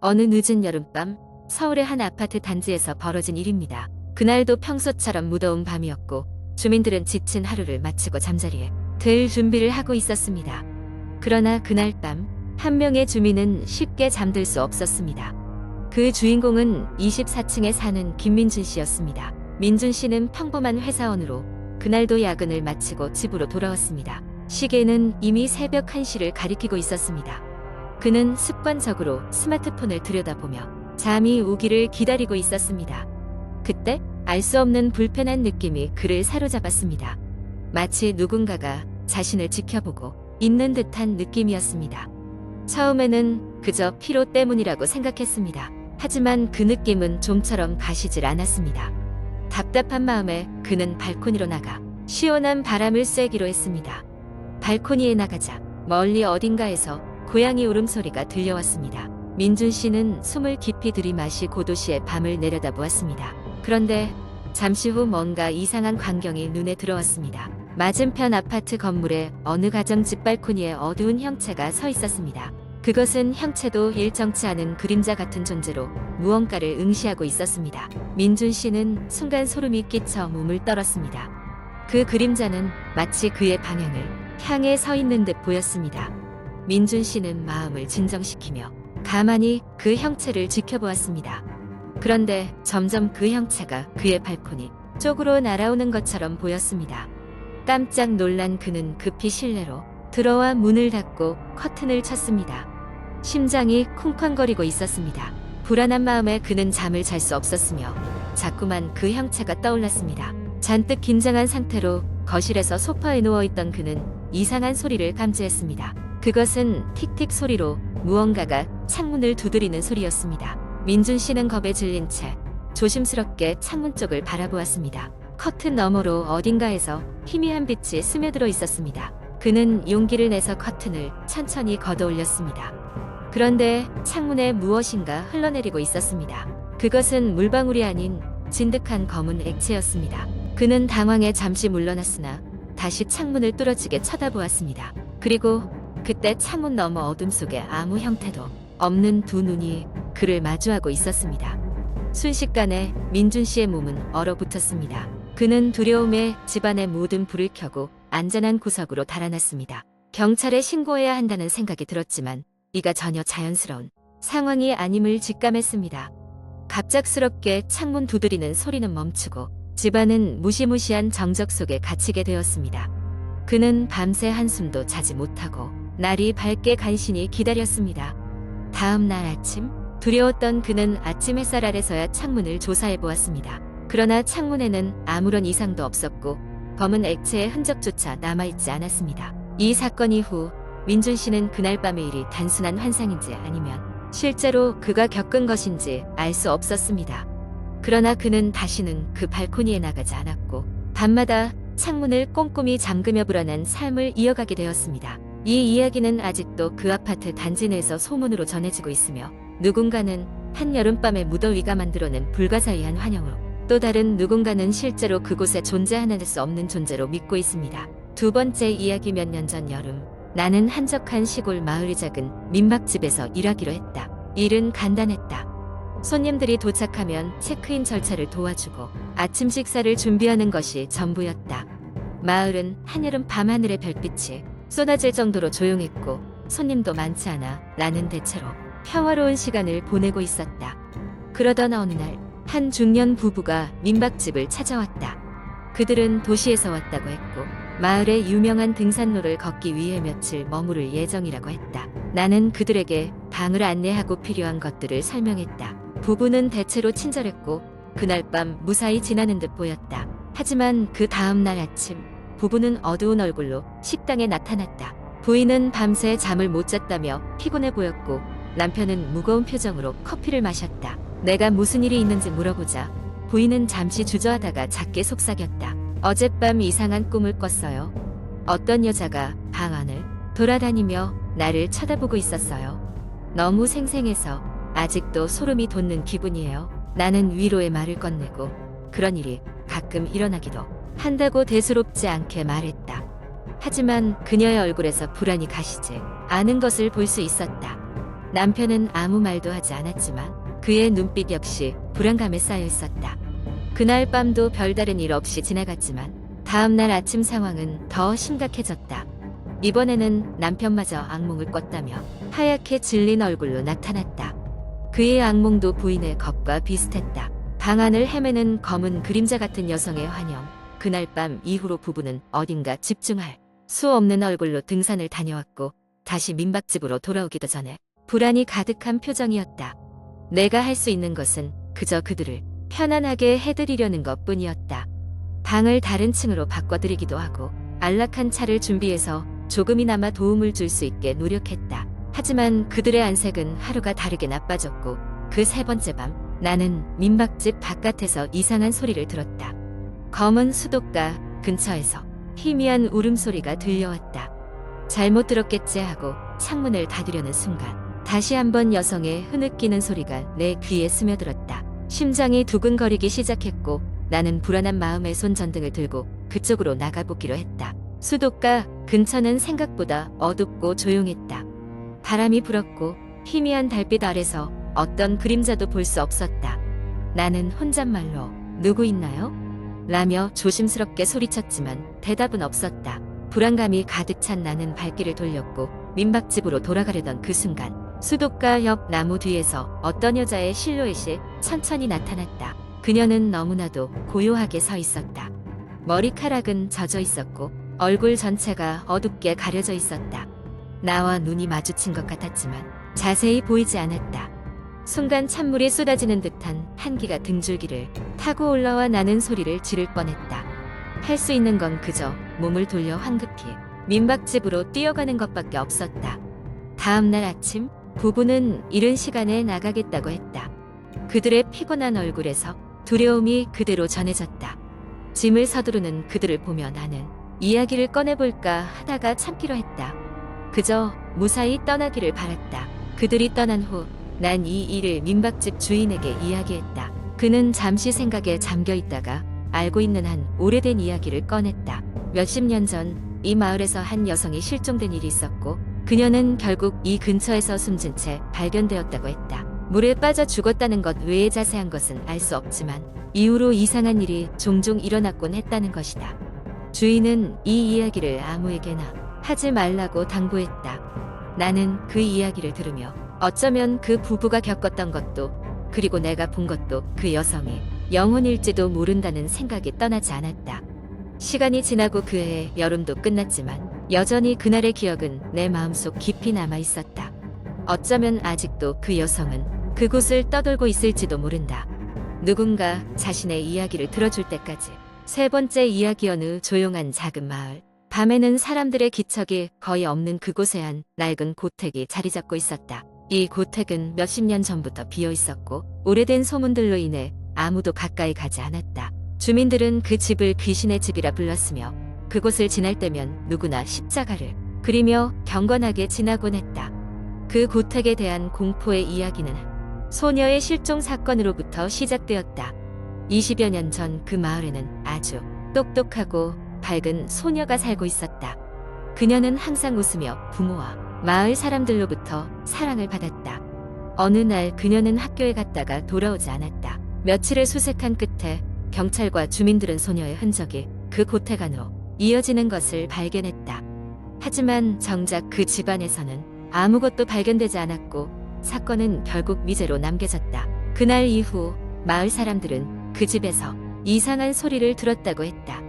어느 늦은 여름밤 서울의 한 아파트 단지에서 벌어진 일입니다. 그날도 평소처럼 무더운 밤이었고 주민들은 지친 하루를 마치고 잠자리에 들 준비를 하고 있었습니다. 그러나 그날 밤 한 명의 주민은 쉽게 잠들 수 없었습니다. 그 주인공은 24층에 사는 김민준 씨였습니다. 민준 씨는 평범한 회사원으로 그날도 야근을 마치고 집으로 돌아왔습니다. 시계는 이미 새벽 1시를 가리키고 있었습니다. 그는 습관적으로 스마트폰을 들여다보며 잠이 오기를 기다리고 있었습니다. 그때 알 수 없는 불편한 느낌이 그를 사로잡았습니다. 마치 누군가가 자신을 지켜보고 있는 듯한 느낌이었습니다. 처음에는 그저 피로 때문이라고 생각했습니다. 하지만 그 느낌은 좀처럼 가시질 않았습니다. 답답한 마음에 그는 발코니로 나가 시원한 바람을 쐬기로 했습니다. 발코니에 나가자 멀리 어딘가에서 고양이 울음소리가 들려왔습니다. 민준 씨는 숨을 깊이 들이마시 고도시의 밤을 내려다보았습니다. 그런데 잠시 후 뭔가 이상한 광경이 눈에 들어왔습니다. 맞은편 아파트 건물의 어느 가정집 발코니에 어두운 형체가 서 있었습니다. 그것은 형체도 일정치 않은 그림자 같은 존재로 무언가를 응시하고 있었습니다. 민준 씨는 순간 소름이 끼쳐 몸을 떨었습니다. 그 그림자는 마치 그의 방향을 향해 서 있는 듯 보였습니다. 민준 씨는 마음을 진정시키며 가만히 그 형체를 지켜보았습니다. 그런데 점점 그 형체가 그의 발코니 쪽으로 날아오는 것처럼 보였습니다. 깜짝 놀란 그는 급히 실내로 들어와 문을 닫고 커튼을 쳤습니다. 심장이 쿵쾅거리고 있었습니다. 불안한 마음에 그는 잠을 잘 수 없었으며 자꾸만 그 형체가 떠올랐습니다. 잔뜩 긴장한 상태로 거실에서 소파에 누워있던 그는 이상한 소리를 감지했습니다. 그것은 틱틱 소리로 무언가가 창문을 두드리는 소리였습니다. 민준 씨는 겁에 질린 채 조심스럽게 창문 쪽을 바라보았습니다. 커튼 너머로 어딘가에서 희미한 빛이 스며들어 있었습니다. 그는 용기를 내서 커튼을 천천히 걷어 올렸습니다. 그런데 창문에 무엇인가 흘러내리고 있었습니다. 그것은 물방울이 아닌 진득한 검은 액체였습니다. 그는 당황해 잠시 물러났으나 다시 창문을 뚫어지게 쳐다보았습니다. 그리고 그때 창문 너머 어둠 속에 아무 형태도 없는 두 눈이 그를 마주하고 있었습니다. 순식간에 민준 씨의 몸은 얼어붙었습니다. 그는 두려움에 집안의 모든 불을 켜고 안전한 구석으로 달아났습니다. 경찰에 신고해야 한다는 생각이 들었지만 이가 전혀 자연스러운 상황이 아님을 직감했습니다. 갑작스럽게 창문 두드리는 소리는 멈추고 집안은 무시무시한 정적 속에 갇히게 되었습니다. 그는 밤새 한숨도 자지 못하고 날이 밝게 간신히 기다렸습니다. 다음 날 아침 두려웠던 그는 아침 햇살 아래서야 창문을 조사해 보았습니다. 그러나 창문에는 아무런 이상도 없었고 검은 액체의 흔적조차 남아있지 않았습니다. 이 사건 이후 민준 씨는 그날 밤의 일이 단순한 환상인지 아니면 실제로 그가 겪은 것인지 알 수 없었습니다. 그러나 그는 다시는 그 발코니에 나가지 않았고 밤마다 창문을 꼼꼼히 잠그며 불안한 삶을 이어가게 되었습니다. 이 이야기는 아직도 그 아파트 단지 내에서 소문으로 전해지고 있으며 누군가는 한여름밤의 무더위가 만들어낸 불가사의한 환영으로 또 다른 누군가는 실제로 그곳에 존재하는 수 없는 존재로 믿고 있습니다. 두 번째 이야기. 몇 년 전 여름 나는 한적한 시골 마을의 작은 민박집에서 일하기로 했다. 일은 간단했다. 손님들이 도착하면 체크인 절차를 도와주고 아침 식사를 준비하는 것이 전부였다. 마을은 한여름 밤하늘의 별빛이 쏟아질 정도로 조용했고 손님도 많지 않아 나는 대체로 평화로운 시간을 보내고 있었다. 그러던 어느 날 한 중년 부부가 민박집을 찾아왔다. 그들은 도시에서 왔다고 했고 마을의 유명한 등산로를 걷기 위해 며칠 머무를 예정이라고 했다. 나는 그들에게 방을 안내하고 필요한 것들을 설명했다. 부부는 대체로 친절했고 그날 밤 무사히 지나는 듯 보였다. 하지만 그 다음 날 아침 부부는 어두운 얼굴로 식당에 나타났다. 부인은 밤새 잠을 못 잤다며 피곤해 보였고 남편은 무거운 표정으로 커피를 마셨다. 내가 무슨 일이 있는지 물어보자 부인은 잠시 주저하다가 작게 속삭였다. 어젯밤 이상한 꿈을 꿨어요. 어떤 여자가 방 안을 돌아다니며 나를 쳐다보고 있었어요. 너무 생생해서 아직도 소름이 돋는 기분이에요. 나는 위로의 말을 건네고 그런 일이 가끔 일어나기도 한다고 대수롭지 않게 말했다. 하지만 그녀의 얼굴에서 불안이 가시지 않은 것을 볼 수 있었다. 남편은 아무 말도 하지 않았지만 그의 눈빛 역시 불안감에 쌓여 있었다. 그날 밤도 별다른 일 없이 지나갔지만 다음날 아침 상황은 더 심각해졌다. 이번에는 남편마저 악몽을 꿨다며 하얗게 질린 얼굴로 나타났다. 그의 악몽도 부인의 것과 비슷했다. 방 안을 헤매는 검은 그림자 같은 여성의 환영. 그날 밤 이후로 부부는 어딘가 집중할 수 없는 얼굴로 등산을 다녀왔고 다시 민박집으로 돌아오기도 전에 불안이 가득한 표정이었다. 내가 할 수 있는 것은 그저 그들을 편안하게 해드리려는 것뿐이었다. 방을 다른 층으로 바꿔드리기도 하고 안락한 차를 준비해서 조금이나마 도움을 줄 수 있게 노력했다. 하지만 그들의 안색은 하루가 다르게 나빠졌고 그 세 번째 밤 나는 민박집 바깥에서 이상한 소리를 들었다. 검은 수도가 근처에서 희미한 울음소리가 들려왔다. 잘못 들었겠지 하고 창문을 닫으려는 순간 다시 한번 여성의 흐느끼는 소리가 내 귀에 스며들었다. 심장이 두근거리기 시작했고 나는 불안한 마음에 손전등을 들고 그쪽으로 나가보기로 했다. 수도가 근처는 생각보다 어둡고 조용했다. 바람이 불었고 희미한 달빛 아래서 어떤 그림자도 볼 수 없었다. 나는 혼잣말로 누구 있나요? 라며 조심스럽게 소리쳤지만 대답은 없었다. 불안감이 가득 찬 나는 발길을 돌렸고 민박집으로 돌아가려던 그 순간 수도가 옆 나무 뒤에서 어떤 여자의 실루엣이 천천히 나타났다. 그녀는 너무나도 고요하게 서 있었다. 머리카락은 젖어 있었고 얼굴 전체가 어둡게 가려져 있었다. 나와 눈이 마주친 것 같았지만 자세히 보이지 않았다. 순간 찬물이 쏟아지는 듯한 한기가 등줄기를 타고 올라와 나는 소리를 지를 뻔했다. 할 수 있는 건 그저 몸을 돌려 황급히 민박집으로 뛰어가는 것밖에 없었다. 다음날 아침 부부는 이른 시간에 나가겠다고 했다. 그들의 피곤한 얼굴에서 두려움이 그대로 전해졌다. 짐을 서두르는 그들을 보며 나는 이야기를 꺼내볼까 하다가 참기로 했다. 그저 무사히 떠나기를 바랐다. 그들이 떠난 후 난 이 일을 민박집 주인에게 이야기했다. 그는 잠시 생각에 잠겨 있다가 알고 있는 한 오래된 이야기를 꺼냈다. 몇십 년 전 이 마을에서 한 여성이 실종된 일이 있었고 그녀는 결국 이 근처에서 숨진 채 발견되었다고 했다. 물에 빠져 죽었다는 것 외에 자세한 것은 알 수 없지만 이후로 이상한 일이 종종 일어났곤 했다는 것이다. 주인은 이 이야기를 아무에게나 하지 말라고 당부했다. 나는 그 이야기를 들으며 어쩌면 그 부부가 겪었던 것도 그리고 내가 본 것도 그 여성이 영혼일지도 모른다는 생각이 떠나지 않았다. 시간이 지나고 그 해의 여름도 끝났지만 여전히 그날의 기억은 내 마음속 깊이 남아 있었다. 어쩌면 아직도 그 여성은 그곳을 떠돌고 있을지도 모른다. 누군가 자신의 이야기를 들어줄 때까지. 세 번째 이야기. 어느 조용한 작은 마을. 밤에는 사람들의 기척이 거의 없는 그곳에 한 낡은 고택이 자리 잡고 있었다. 이 고택은 몇십 년 전부터 비어 있었고 오래된 소문들로 인해 아무도 가까이 가지 않았다. 주민들은 그 집을 귀신의 집이라 불렀으며 그곳을 지날 때면 누구나 십자가를 그리며 경건하게 지나곤 했다. 그 고택에 대한 공포의 이야기는 소녀의 실종 사건으로부터 시작되었다. 20여 년 전 그 마을에는 아주 똑똑하고 밝은 소녀가 살고 있었다. 그녀는 항상 웃으며 부모와 마을 사람들로부터 사랑을 받았다. 어느 날 그녀는 학교에 갔다가 돌아오지 않았다. 며칠을 수색한 끝에 경찰과 주민들은 소녀의 흔적이 그 고택 안으로 이어지는 것을 발견했다. 하지만 정작 그 집안에서는 아무것도 발견되지 않았고 사건은 결국 미제로 남겨졌다. 그날 이후 마을 사람들은 그 집에서 이상한 소리를 들었다고 했다.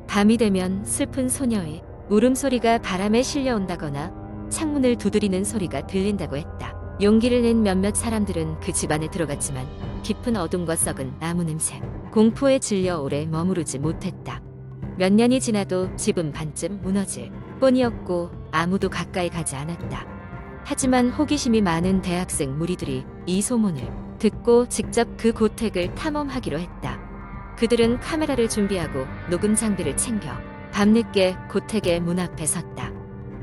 밤이 되면 슬픈 소녀의 울음소리가 바람에 실려온다거나 창문을 두드리는 소리가 들린다고 했다. 용기를 낸 몇몇 사람들은 그 집 안에 들어갔지만 깊은 어둠과 썩은 나무 냄새, 공포에 질려 오래 머무르지 못했다. 몇 년이 지나도 집은 반쯤 무너질 뿐이었고 아무도 가까이 가지 않았다. 하지만 호기심이 많은 대학생 무리들이 이 소문을 듣고 직접 그 고택을 탐험하기로 했다. 그들은 카메라를 준비하고 녹음 장비를 챙겨 밤늦게 고택의 문 앞에 섰다.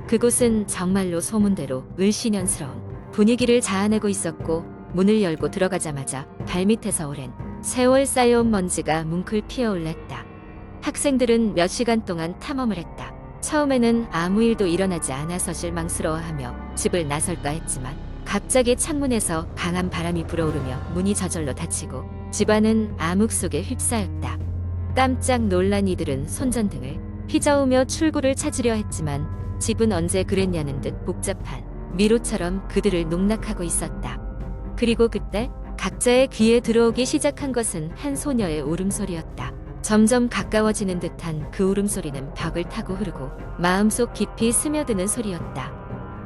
그곳은 정말로 소문대로 을씨년스러운 분위기를 자아내고 있었고 문을 열고 들어가자마자 발밑에서 오랜 세월 쌓여온 먼지가 뭉클 피어올랐다. 학생들은 몇 시간 동안 탐험을 했다. 처음에는 아무 일도 일어나지 않아서 실망스러워하며 집을 나설까 했지만 갑자기 창문에서 강한 바람이 불어오르며 문이 저절로 닫히고 집안은 암흑 속에 휩싸였다. 깜짝 놀란 이들은 손전등을 휘저으며 출구를 찾으려 했지만 집은 언제 그랬냐는 듯 복잡한 미로처럼 그들을 농락하고 있었다. 그리고 그때 각자의 귀에 들어오기 시작한 것은 한 소녀의 울음소리였다. 점점 가까워지는 듯한 그 울음소리는 벽을 타고 흐르고 마음속 깊이 스며드는 소리였다.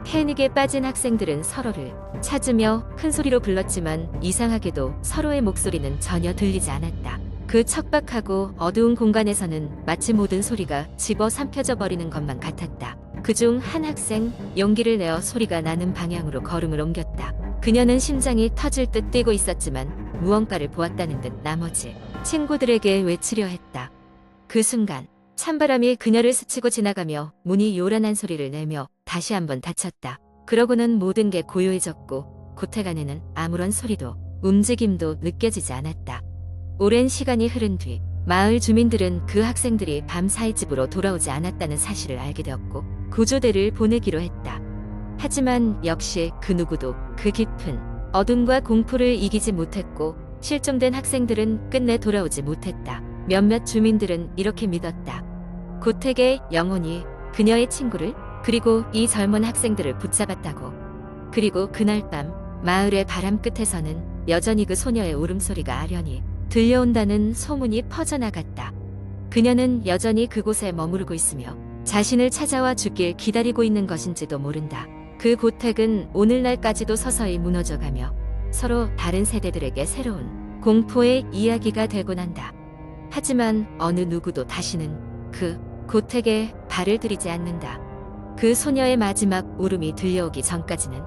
패닉에 빠진 학생들은 서로를 찾으며 큰 소리로 불렀지만 이상하게도 서로의 목소리는 전혀 들리지 않았다. 그 척박하고 어두운 공간에서는 마치 모든 소리가 집어삼켜져 버리는 것만 같았다. 그중 한 학생 용기를 내어 소리가 나는 방향으로 걸음을 옮겼다. 그녀는 심장이 터질 듯 뛰고 있었지만 무언가를 보았다는 듯 나머지 친구들에게 외치려 했다. 그 순간 찬바람이 그녀를 스치고 지나가며 문이 요란한 소리를 내며 다시 한번 닫혔다. 그러고는 모든 게 고요해졌고 고택 안에는 아무런 소리도 움직임도 느껴지지 않았다. 오랜 시간이 흐른 뒤 마을 주민들은 그 학생들이 밤사이 집으로 돌아오지 않았다는 사실을 알게 되었고 구조대를 보내기로 했다. 하지만 역시 그 누구도 그 깊은 어둠과 공포를 이기지 못했고 실종된 학생들은 끝내 돌아오지 못했다. 몇몇 주민들은 이렇게 믿었다. 고택의 영혼이 그녀의 친구를 그리고 이 젊은 학생들을 붙잡았다고. 그리고 그날 밤 마을의 바람 끝에서는 여전히 그 소녀의 울음소리가 아련히 들려온다는 소문이 퍼져나갔다. 그녀는 여전히 그곳에 머무르고 있으며 자신을 찾아와 주길 기다리고 있는 것인지도 모른다. 그 고택은 오늘날까지도 서서히 무너져가며 서로 다른 세대들에게 새로운 공포의 이야기가 되곤 한다. 하지만 어느 누구도 다시는 그 고택에 발을 들이지 않는다. 그 소녀의 마지막 울음이 들려오기 전까지는